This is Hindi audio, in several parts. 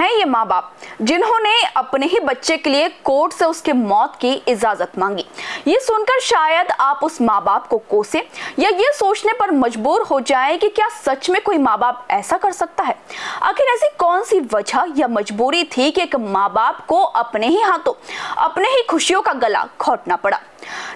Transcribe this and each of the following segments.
हैं ये माँ बाप जिन्होंने अपने ही बच्चे के लिए कोर्ट से उसके मौत की इजाजत मांगी। ये सुनकर शायद आप उस माँ बाप को कोसे या ये सोचने पर मजबूर हो जाए कि क्या सच में कोई माँ बाप ऐसा कर सकता है। आखिर ऐसी कौन सी वजह या मजबूरी थी कि एक माँ बाप को अपने ही हाथों अपने ही खुशियों का गला घोटना पड़ा।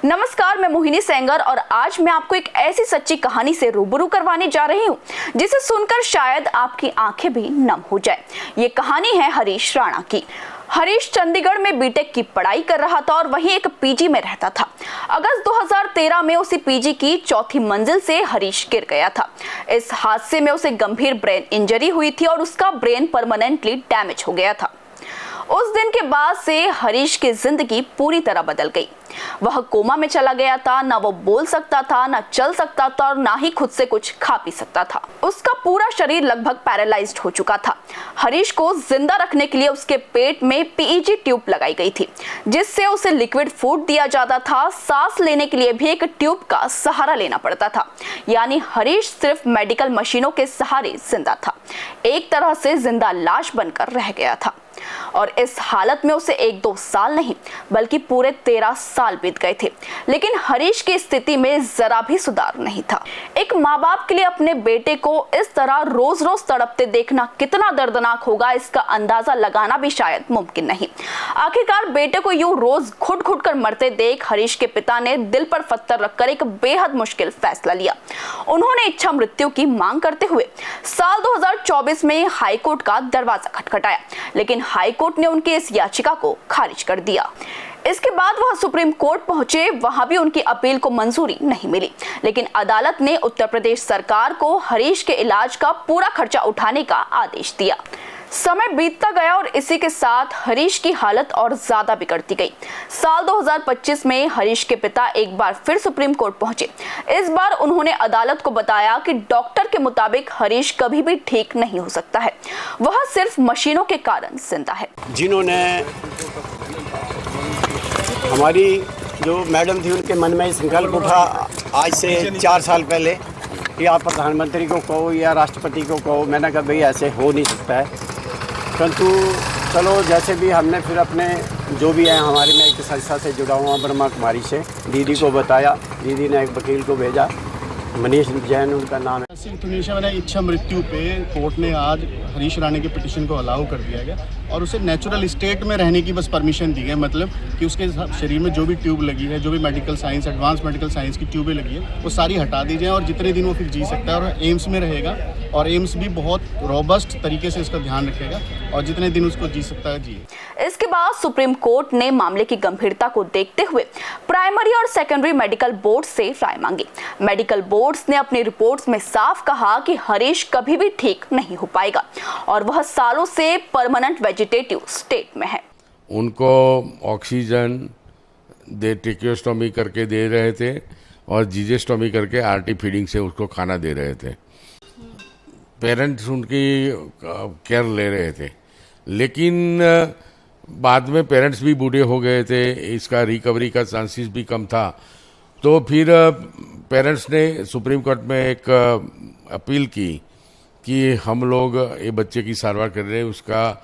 नमस्कार, मैं मोहिनी सेंगर और आज मैं आपको एक ऐसी सच्ची कहानी से रूबरू करवाने जा रही हूँ जिसे सुनकर शायद आपकी आंखें भी नम हो जाए। ये कहानी है हरीश राणा की। हरीश चंडीगढ़ में बीटेक की पढ़ाई कर रहा था और वहीं एक पीजी में रहता था। अगस्त 2013 में उसी पीजी की चौथी मंजिल से हरीश गिर गया था। इस हादसे में उसे गंभीर ब्रेन इंजरी हुई थी और उसका ब्रेन परमानेंटली डैमेज हो गया था। उस दिन के बाद से हरीश की जिंदगी पूरी तरह बदल गई। वह कोमा में चला गया था। ना वो बोल सकता था, ना चल सकता था और ना ही खुद से कुछ खा पी सकता था। उसका पूरा शरीर लगभग पैरालाइज्ड हो चुका था। हरीश को जिंदा रखने के लिए उसके पेट में पीईजी ट्यूब लगाई गई थी जिससे उसे लिक्विड फूड दिया जाता था। सांस लेने के लिए भी एक ट्यूब का सहारा लेना पड़ता था। यानी हरीश सिर्फ मेडिकल मशीनों के सहारे जिंदा था। एक तरह से जिंदा लाश बनकर रह गया था और इस हालत में उसे 1-2 साल नहीं बल्कि पूरे 13 साल बीत गए थे। लेकिन हरीश की स्थिति में जरा भी सुधार नहीं था। एक माँ बाप के लिए अपने बेटे को इस तरह रोज रोज तड़पते देखना कितना दर्दनाक होगा, इसका अंदाजा लगाना भी शायद मुमकिन नहीं। आखिरकार बेटे को यूं रोज घुट घुट कर मरते देख हरीश के पिता ने दिल पर पत्थर रखकर एक बेहद मुश्किल फैसला लिया। उन्होंने इच्छा मृत्यु की मांग करते हुए साल 2024 में हाईकोर्ट का दरवाजा खटखटाया, लेकिन हाईकोर्ट ने उनकी इस याचिका को खारिज कर दिया। इसके बाद वह सुप्रीम कोर्ट पहुंचे। वहां भी उनकी अपील को मंजूरी नहीं मिली, लेकिन अदालत ने उत्तर प्रदेश सरकार को हरीश के इलाज का पूरा खर्चा उठाने का आदेश दिया। समय बीतता गया और इसी के साथ हरीश की हालत और ज्यादा बिगड़ती गई। साल 2025 में हरीश के पिता एक बार फिर सुप्रीम कोर्ट पहुंचे। इस बार उन्होंने अदालत को बताया कि डॉक्टर के मुताबिक हरीश कभी भी ठीक नहीं हो सकता है, वह सिर्फ मशीनों के कारण जिंदा है। जिन्होंने हमारी जो मैडम थी उनके मन में संकल्प उठा आज से 4 साल पहले कि आप प्रधानमंत्री को कहो या राष्ट्रपति को कहो। मैंने कहा भाई ऐसे हो नहीं सकता है, परंतु चलो जैसे भी हमने फिर अपने जो भी है हमारे में एक संस्था से जुड़ा हुआ ब्रह्मा कुमारी से दीदी को बताया। दीदी ने एक वकील को भेजा, मनीष जैन उनका नाम है। इच्छा मृत्यु पे कोर्ट ने आज हरीश राणा के पिटीशन को अलाउ कर दिया गया और उसे नेचुरल स्टेट में रहने की बस परमिशन दी गई। मतलब कि उसके शरीर में जो भी ट्यूब लगी है, जो भी medical science, advance medical science की ट्यूबें लगी है, वो सारी हटा दी जाए और जितने दिन वो फिर जी सकता है और एम्स में रहेगा और एम्स भी बहुत रोबस्ट तरीके से इसका ध्यान रखेगा और जितने दिन उसको जी सकता है जी। इसके बाद सुप्रीम कोर्ट ने मामले की गंभीरता को देखते हुए प्राइमरी और सेकेंडरी मेडिकल बोर्ड से राय मांगी। मेडिकल बोर्ड्स ने अपनी रिपोर्ट्स में साफ कहा कि हरीश कभी भी ठीक नहीं हो पाएगा और वह सालों से परमानेंट वेजिटेटिव स्टेट में है। उनको ऑक्सीजन ट्रेकियोस्टोमी करके दे रहे थे और जीजेस्टोमी करके आरटी फीडिंग से उसको खाना दे रहे थे। पेरेंट्स उनकी केयर ले रहे थे, लेकिन बाद में पेरेंट्स भी बूढ़े हो गए थे, इसका रिकवरी का चांसेस भी कम था। तो फिर पेरेंट्स ने सुप्रीम कोर्ट में एक अपील की कि हम लोग ये बच्चे की सारवार कर रहे हैं, उसका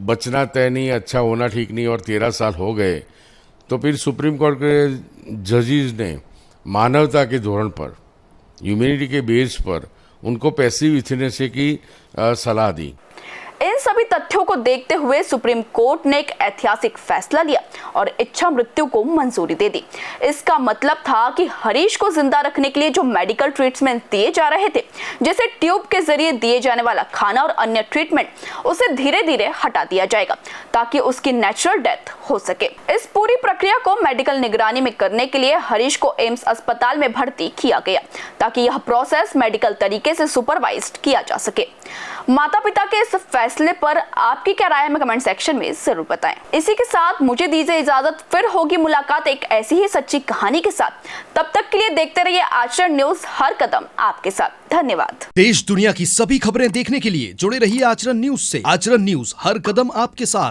बचना तय नहीं, अच्छा होना ठीक नहीं, और 13 साल हो गए। तो फिर सुप्रीम कोर्ट के जजेस ने मानवता के धोरण पर, ह्यूमैनिटी के बेस पर उनको पैसिव यूथेनेसिया की सलाह दी। इन सभी तथ्यों को देखते हुए सुप्रीम कोर्ट ने एक ऐतिहासिक फैसला लिया और इच्छा मृत्यु को मंजूरी दे दी। इसका मतलब था कि हरीश को जिंदा रखने के लिए जो मेडिकल ट्रीटमेंट दिए जा रहे थे, जैसे ट्यूब के जरिए दिए जाने वाला खाना और अन्य ट्रीटमेंट, उसे धीरे धीरे हटा दिया जाएगा ताकि उसकी नेचुरल डेथ हो सके। इस पूरी प्रक्रिया को मेडिकल निगरानी में करने के लिए हरीश को एम्स अस्पताल में भर्ती किया गया ताकि यह प्रोसेस मेडिकल तरीके से सुपरवाइज्ड किया जा सके। माता पिता के इस फैसले पर आपकी क्या राय है, हमें कमेंट सेक्शन में जरूर बताएं। इसी के साथ मुझे दीजिए इजाजत, फिर होगी मुलाकात एक ऐसी ही सच्ची कहानी के साथ। तब तक के लिए देखते रहिए आचरण न्यूज, हर कदम आपके साथ। धन्यवाद। देश दुनिया की सभी खबरें देखने के लिए जुड़े रहिए आचरण न्यूज से। आचरण न्यूज, हर कदम आपके साथ।